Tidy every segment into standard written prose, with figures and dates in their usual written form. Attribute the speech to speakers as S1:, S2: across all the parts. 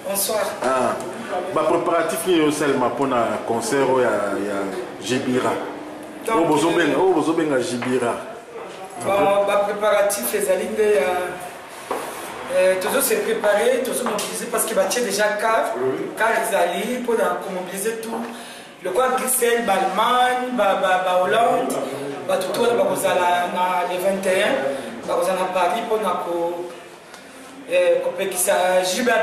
S1: Bonsoir.
S2: Ah, bah préparatif ni seulement pour un concert il y a Jibira. Oh bozobenga Jibira.
S1: Bon, bah préparatif les alignes toujours se préparer, toujours mobiliser parce qu'il va déjà car ils allaient pour mobiliser tout. Le coin Bruxelles, Allemagne, Hollande, tout le monde va les 21, va à Paris pour que Jibira.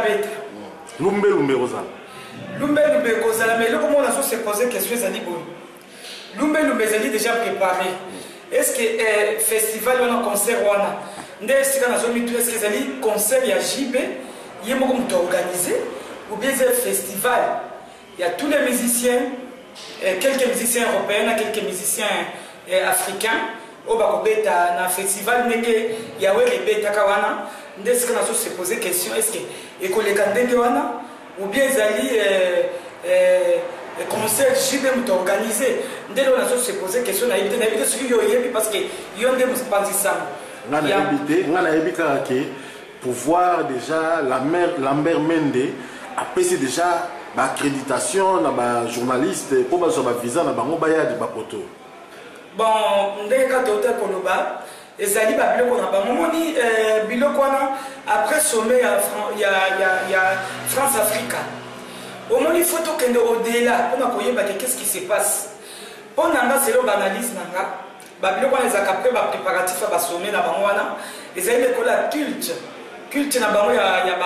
S2: Lumbe Rosa.
S1: Lumbe Rosa, mais le comment on a se poser question zali bon. Lumbe zali déjà préparé. Est-ce que festival ou un concert ou un est-ce que zali concert ya JB, il y a organisé ou bien c'est festival. Il y a tous les musiciens, quelques musiciens européens, quelques musiciens africains. Au Bakobeta na festival neke ya we rebeta kawana est-ce que on se poser question est-ce que école kandenge wana ou bien zali concert JB muto organisé ndelo on se poser question na éviter ce que yo yebi parce que yo ndé muspanzisa
S2: ngana ebika ke pouvoir déjà Lambert Mende a passé déjà l'accréditation na ba journaliste pour ba visa na bango baya di bapoto.
S1: Bon, ndenge kata hotel koloba ezali ba biloko na bango moni biloko wana après sommet ya France Africa. Au moni photo kende au-delà on a koyeba qu'est-ce qui se passe. On a c'est l'analyse nanga ba biloko wana ezaka après ba préparatif ba sommet na bango wana ezali l'école culte na bango ya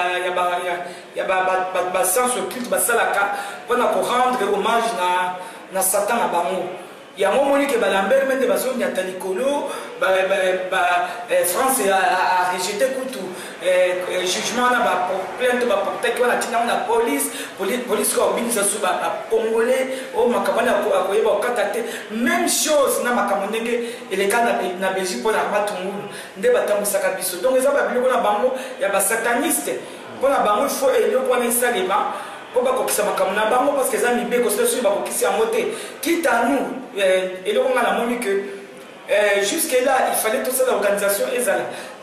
S1: ba sens culte ba salaka pour rendre hommage na Satan na bango. Il y a un moment que Lambert Mende Bason y a Tanicolo, France a rejeté tout jugement na plainte porté que la police qui a organisé ça congolais au makabana a koyeba katate même chose na makamondenge et les cas na Belgique pour la matungulu nde batambusaka biso donc eza ba biloko na bango ya ba sataniste pour la bango il faut élire pour l'installer parce que ça m'a bien construit sur quitte à nous et le on a la monnaie que jusque là il fallait toute cette organisation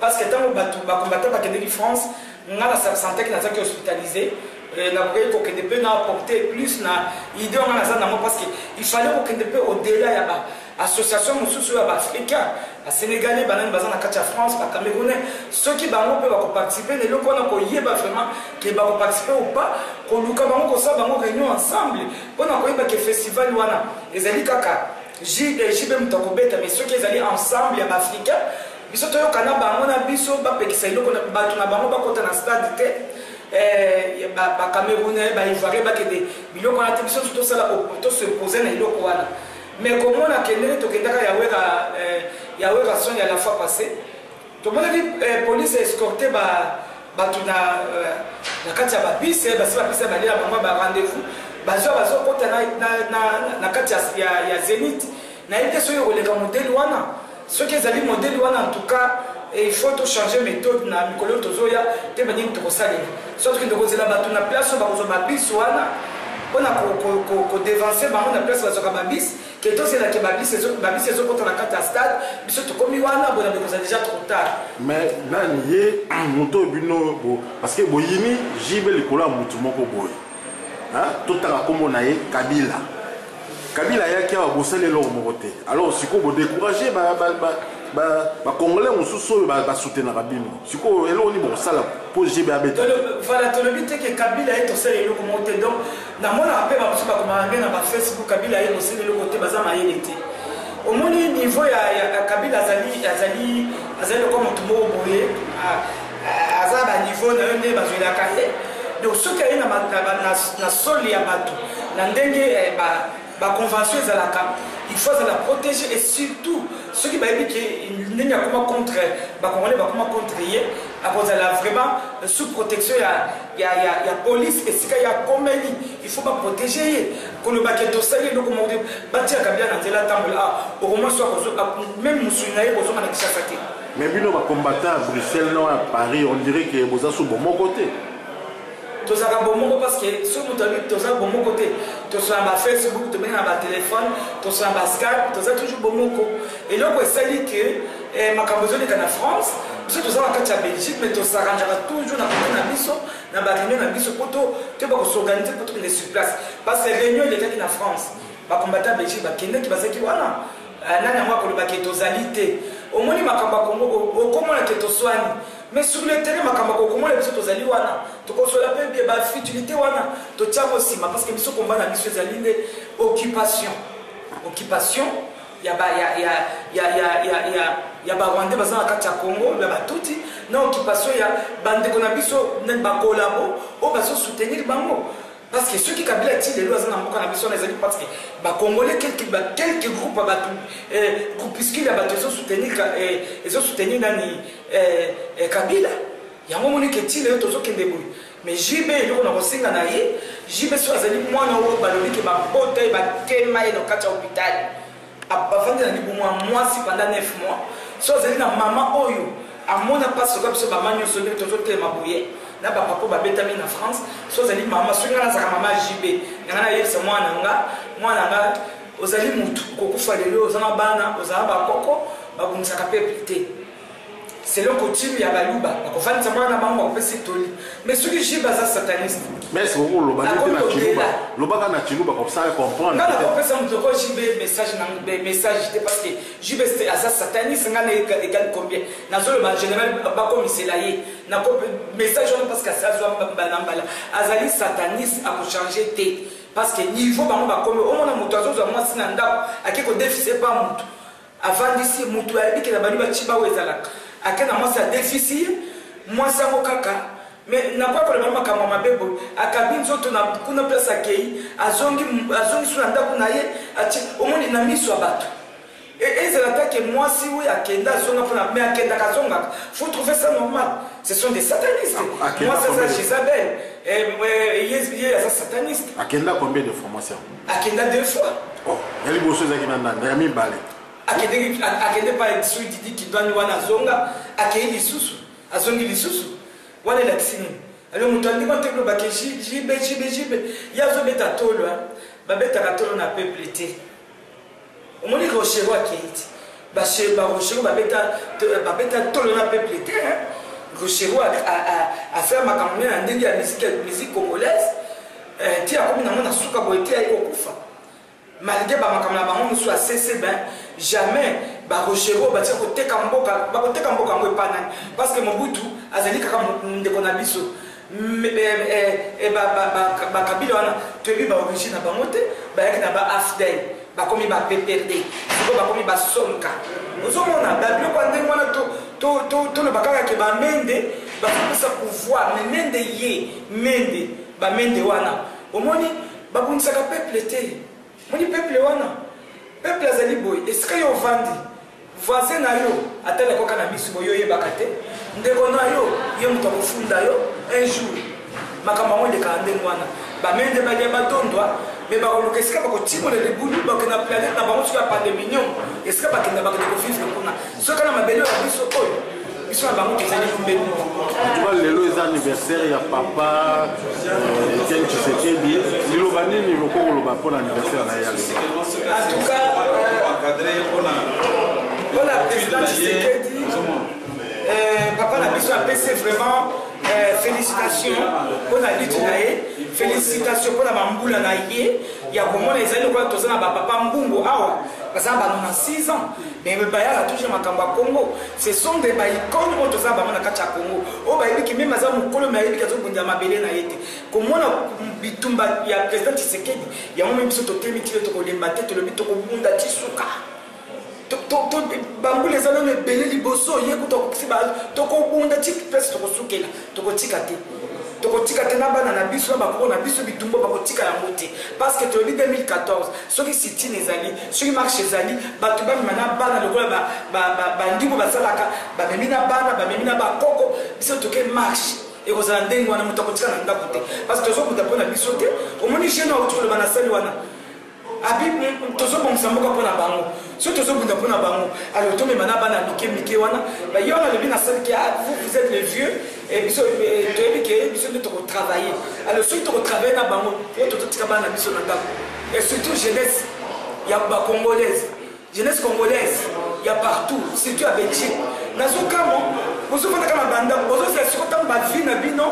S1: parce que tant que combattant de France on a la santé qui est hospitalisée na pour que des peu apporter plus na idée on a ça parce que il fallait que des peu au-delà ya ba association mususu ya ba africain ba sénégalais banane bazana katia France ba camerounais ceux qui bango peuvent participer ne loko na ko yeba vraiment que ba participer ou pas ko luka bango ko sa bango réunion ensemble pour na ko yeba que festival wana ezali kaka JB mutakobeta mais ceux qui ezali ensemble ya ba africain biso to yokana bango na biso ba pekisa iloko na batu na bango ba kota na stade te ba camerounais ba ivoirien ba kede biloko na te biso tout ça là to se poser na iloko wana. Mais comme on a kenné, tu y a son la fois passée. Tout le monde dit police a escorté la carte à bis, rendez-vous. La carte à Zénith. Ceux qui ont modèle en tout cas, il faut tout changer méthode. Soit que nous avons la place, on a dévancé la place que tout c'est là que babis c'est contre la carte à stade biso comme wana bona because déjà trop tard
S2: mais nani ye moto bino parce que boyini jibe likolo mutu moko boy hein totala comme on a Kabila yaki a bossé le moko te alors siko bo décourager ba congolais mususu ba soutenir bino siko elo ni bo sala pour jibe abeta
S1: voilà to le but que Kabila est aussi le moko donc na mona appel ba mususu ba komanga na ba Facebook Kabila est aussi le côté bazama yelete au moins niveau ya Kabila azali comme tout moko boye azaba niveau na yone bazwela kaye donc ce qui est na sol ya bato na ndenge ba convention ezalaka il faut la protéger et surtout ceux qui m'ont dit qu'il n'y a pas contre Congolais, à cause de la vraiment sous protection il y a police et il y a comédie il faut pas protéger pour le baquet de ça il donc on dit bâtir Kabila dans la table au moins soit même Moussouinaï aux hommes à la
S2: mais bino va combattre à Bruxelles non à Paris on dirait que vous êtes sur bon côté.
S1: Tout ça va bon parce que sur notre vie tout ça bon côté tout ça va Facebook tout bien à téléphone tout ça va Skype tout ça toujours bon côté et donc ça dit que ma cambozo est en France biso toza na kati ya Belgique mais tosaranjaka toujours na côté na biso na baréunion na biso po toyeba kosorganize po tokende sur place parce que réunion elekaki na France bakombata Belgique bakendeki bazaki wana nani yango akolobaki tozali te omoni makambo ya Congo okomona ke toswani mais sur le terrain makambo okomona biso tozali wana tokosola mpe bie bafutilité wana totiango nsima parce que biso komba na biso ezali nde occupation ya barwandais baza na kati ya Congo ya batuti na occupation ya bandeko na biso bakolabo oyo bazosoutenir bango parce que ceux qui Kabila ti lelo aza na mboka na biso na ezali parce que bakongolais quelques groupes bato groupuscule ya bato ezosoutenir nani Kabila yango moni ke ti lelo tozokende boye mais JB eloko na kosenga na ye JB so azali mwana oyo balobi ke babota ye bakema ye na kati ya hôpital bavandi na libumu ya mwasi pendant 9 mois so azali na mama oyo amona mpasi oka biso bama nyonso ndenge tozotelema boye na bapapa babetami na France so azali mama soki nga nazaka mama JB yanga nayebisa mwana nga ozali mutu kokufa lelo oza na bana ozala bakoko babungisaka peuple te selon coutume ya baluba bakofandisa mwana bango bakopesa etoli mais soki JB aza sataniste
S2: mais c'est beaucoup lobaka na chiluba comme ça comprendre
S1: nga nakopesa moto oko JB message te parce que JB aza sataniste nga na egali combien nazoloba général bakomisela ye nakope message wana parce que asazwa mbala azali sataniste akochange te parce que niveau bango bakomi omona moto azozwa mwasi na ndako ake kodefise pa motu avandisi motu ayebi ke na bali baciba oyo ezalaka ake na mwasi adefisi mwasi yango kaka mais nakoka koleba makambo mabebo akabi nzoto na kuna place akei azongi so na ndako na ye omoni na miso ya bato ezalaka ke mwasi oyo akenda azonga mpona mais akendaka azongaka faut trouver ça normal ce sont des satanistes mwasi aza Jezabel ye aza sataniste
S2: akenda combien de formation
S1: akenda 2 fois
S2: ya liboso ezalaki na ndanda ya mibale
S1: akende pa soki didi kidwani wana azonga akei lisusu azongi lisusu wana elakisi nini alors moto andima te kolobake jibe ye azobeta tolo babetaka tolo na peuple te omoni rochero akei ti barochero babeta tolo na peuple te rochero afere makambo nde na ndenge ya musique congolaise ti akomi nango na suka boye te ayi kokufa malgré bamakambo na bango mosusu asese jamais barochero batia koteka mboka yango epa nani parce que Mobutu azali kaka ndeko na biso bakabila wana toyebi baorigine na bango te bayaki na baafdel bakomi baPPRD siko bakomi basonka ozomona babiloko ya ndenge wana toloba kaka ke bamende bakopesa pouvoir me mende bamende wana omoni babunisaka peuple te moni peuple wana peuple azali boye esika yo ovandi voisin na yo atala koka na biso boye oyebaka te ndeko na yo ye moto akofunda yo un jour makambo yango elekaka ndenge wana bamende balia batondwa me bakoluka esika bakotimola libulu bakenda planete na bango soki ya pandeminium esika bakenda kovivre kuna soki na mabele ya biso oyo biso na bango tozali kumbeli
S2: tuba lelo eza anniversaire ya papa Etienne Tshisekedi liloba nini lokokoloba mpona anniversaire na ye ya lelo
S1: en tout cas mpona président Tshisekedi papa na biso apesi vraiment félicitations mpona lutte na ye félicitations mpona bambula na ye ya komona ezali lokola toza na bapapa mbungu awa baza bano na 6 ans mais bayaka toujours makambo ya Congo ce sont des baicone oyo toza bango na kati ya Congo oyo bayebiki meme aza mokolo me ayebiki azobundela mabele na ye te komona bitumba ya président Tshisekedi yango meme biso totemi tile tokolemba te tolobi tokobunda ti suka bambula eza nano ebele liboso ye kuta kokisi tokobunda ti place tokosukela tokotika te na bana na biso na bakoko na biso bitumba bakotika yango te parce que tolobi 2014 soki sitine ezali soki marche ezali bato bamema na bana lokola bandimbo basalaka bamemi na bana bamemi na bakoko biso toke marche ekozala ndenge wana moto akotika na ndako te parce que tozokuta mpo na biso te omoni jeune auti koloba na sali wana abi tozobongisa mboka mpo na bango soki tozobunda mpo na bango alors tomema na bana mike wana ye wana alobi na sali ke vous êtes les vieux biso toyebi ke biso nde tokotravaille alors soki tokotravaille na bango po tototika bana na biso na ndako et surtout jeunesse ya bacongolaise jeunesse congolaise ya partout surtout ya Belgique nazokamo bozofanda kama banda bozosala siko ntango bavi na bino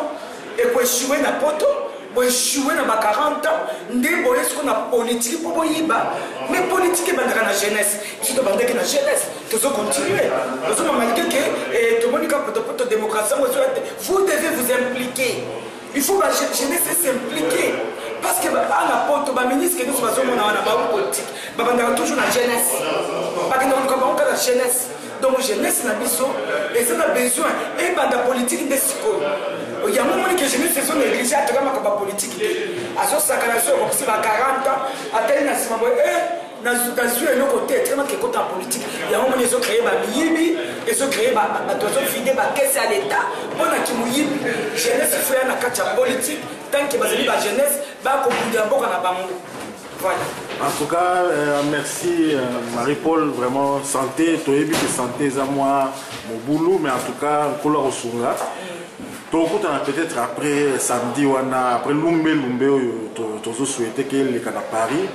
S1: ekoeshue na poto boeshue na ba 40 ans nde boye siko na politike mpo boyiba mais politique ebandaka na jeunesse iso tobandaki na jeunesse tozocontinue tozomamalike ke tomoni kaka poto démocratie yango ezoya te vous devez vous impliquer. Il faut que la jeunesse s'implique. Parce que à la porte, les ministres que nous faisons dans la politique, nous avons toujours la jeunesse. Nous avons la jeunesse. Donc la jeunesse n'a besoin. Et ça a besoin. Et la politique des psychos. Il y a un moment que la jeunesse est négligée à travers la politique. À ce moment-là, si 40 ans, à tel moment, dans le côté, tellement que côté politique, il y a un moment où ils ont créé des miyibi, ils ont créé des vidéos, des caisses à l'État. Pour que les jeunesse il faut y avoir la politique, tant que les jeunesse, bah comme vous dites, voilà.
S2: En tout cas, merci Marie-Paul, vraiment santé, toi et santé, ça moi, mon boulot, mais en tout cas, on couleur au sunga. Donc peut-être après samedi, après Lumbe, tu souhaité que les cas à Paris.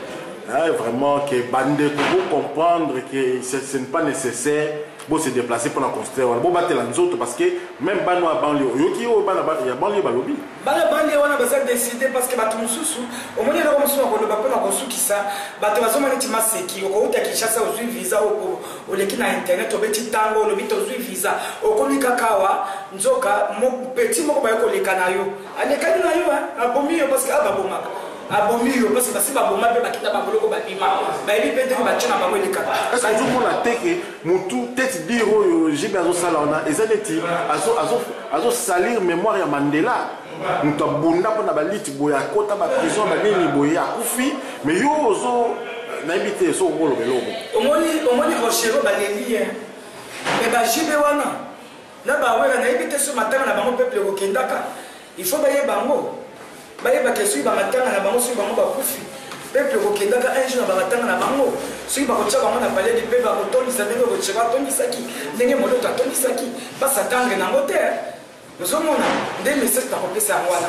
S2: Vraiment que bande pour comprendre que ce n'est pas nécessaire pour se déplacer pour la construire bon battre les autres parce que même bano à banlieue yoki o bana il y a banlieue balobi
S1: bana banlieue on a besoin de décider parce que bato mususu au moins là comme ça on va pas na kosukisa bato bazoma neti maseki ko uta kishasa uzwi visa o leki na internet obeti tango lo bito uzwi visa okomi kakawa nzoka mo petit moko ba ko leka nayo alekani nayo abomiyo parce que ababomaka abomiyo parce que si baboma pe bakita baboloko babima bayebi pete ko bachana bango eleka
S2: est-ce que tout le monde a teke mutu tête dire jibe azo sala ona ezaleti azo salir mémoire ya Mandela mutu abunda pona baliti boya kota ba prison ba nini boya akufi mais yo ozo naibite so ngolo belobo
S1: omoni rochero baleli mais ba jibe wana na ba wera naibite so matanga na bango peuple ko kendaka il faut baye bango baye bakesui bamatanga na bango sui bango bakufi peuple kokendaka un jour na bamatanga na bango sui bakotia bango na palais du peuple bakotondisa ndenge kotia batondisaki ndenge moloto atondisaki basatangre nango te ozomona nde message nakopesa yango wana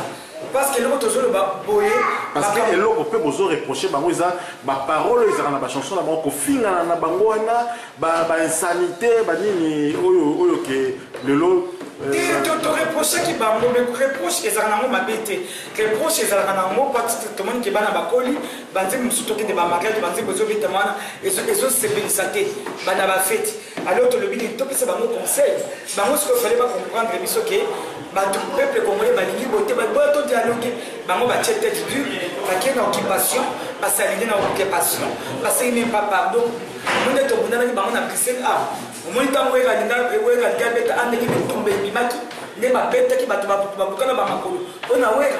S1: parce que eloko tozoloba boye
S2: parce que eloko mpe bozoreproche bango eza baparole ezalaka na bachanson na bango kofingana na bango wana bainsanité banini oyo ke lelo
S1: to reproche ki bango mais reproche ezalaka nango mabe te reproche ezalaka nango parce que tomoni ke bana bakoli banzembe mosusu tokende bamariage banzembe ezobeta mwana ezosepelisa te bana bafeti alors tolobi nini topesa bango conseil bango sikoyo fale bacomprendre biso ke bato peuple congolais balingi bote boya to dialogue bango batie tête dure bakei na occupation basalingi na occupation basali même pas pardon monde tobundanaki bango na Bruxelles omoni ntango weka beta andeki bitumba ebimaki nde babetaki bato babukana bamakolo mpona weka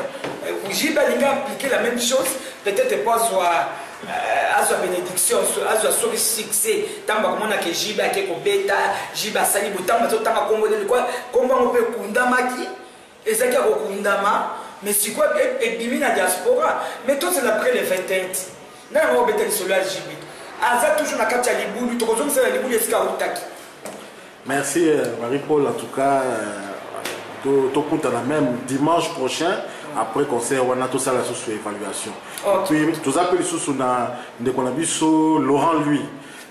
S1: jibe alingi appliquer la même chose peut-être po azwa bénédiction azwa soki succès ntango bakomonaka jibe ake kobeta jibe asali botango bazotanga kombo lelo kombo yango mpe ekundamaki ezalaki ya kokundama mais sikoyo ebimi na diaspora mais tozela après le 21 na yango kobeta lisolo ya jibe aza toujours na kati ya libulu tokozongisela libulu esika autaki.
S2: Merci Marie-Paul, en tout cas, tout compte la même dimanche prochain, après concert, on a tout ça la sous évaluation. Puis, tout appelé sous Laurent lui.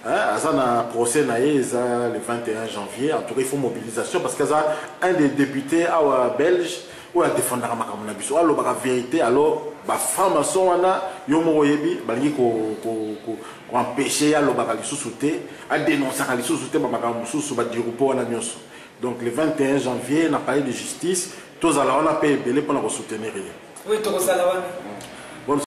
S2: Un procès le 21 janvier, en tout cas il faut mobilisation parce qu'il y a un des députés belges où il a défendu la vérité, alors la franc-maçon a empêché à dénoncer donc le 21 janvier, on a parlé de justice, tous allons on a payé pour nous soutenir.
S1: Oui, tous allons.